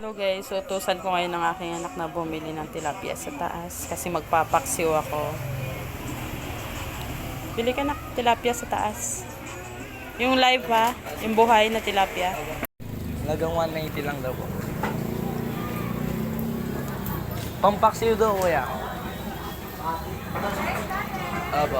Hello guys, so utusan ko ngayon ng aking anak na bumili ng tilapia sa taas kasi magpapaksiw ako. Bili ka na tilapia sa taas. Yung live ha, yung buhay na tilapia. Halagang 190 lang daw po. Pampaksiw daw kuya. Aba.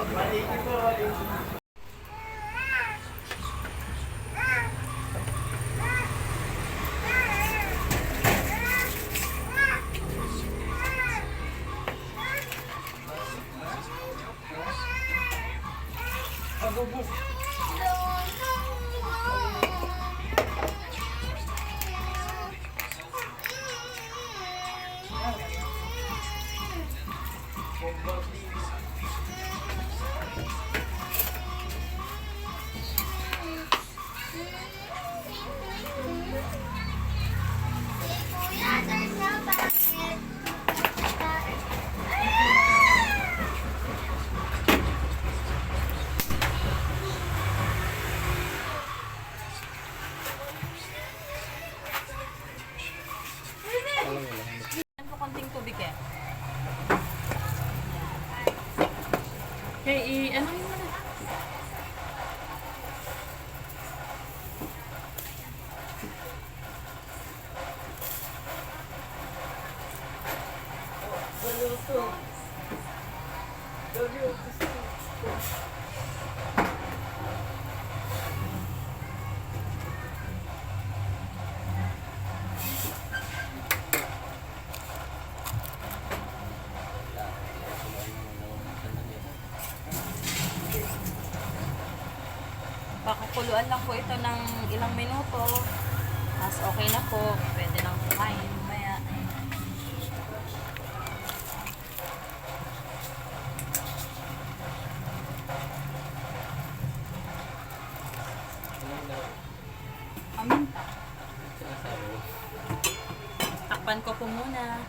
Konting tubig eh. Okay, ano yun? Pakukuluan lang po ito ng ilang minuto. Mas okay na po. Pwede nang kumain. Maya. Aminta. Takpan ko po muna.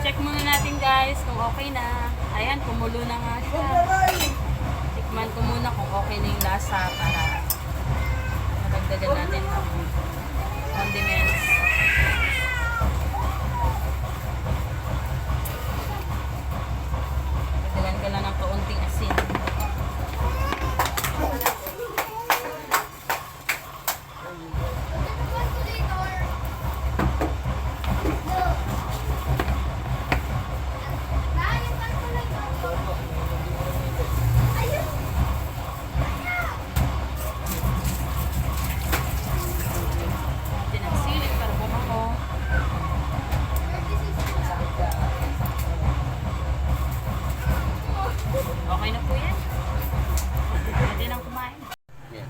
Check muna natin guys kung okay na. Ayan, kumulo na nga siya. Tikman ko muna kung okay na yung lasa para madagdagan natin ng condiments. Dagdagan ka lang ng kaunting asin. Okay na po yan. Pwede nang kumain. Yeah.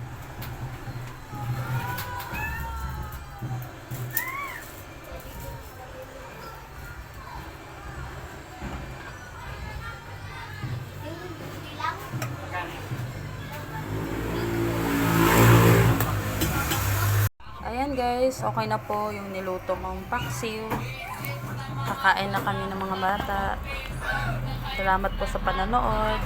Ayan guys, okay na po yung niluto mong paksiw. Kakain na kami ng mga bata. Salamat po sa panonood.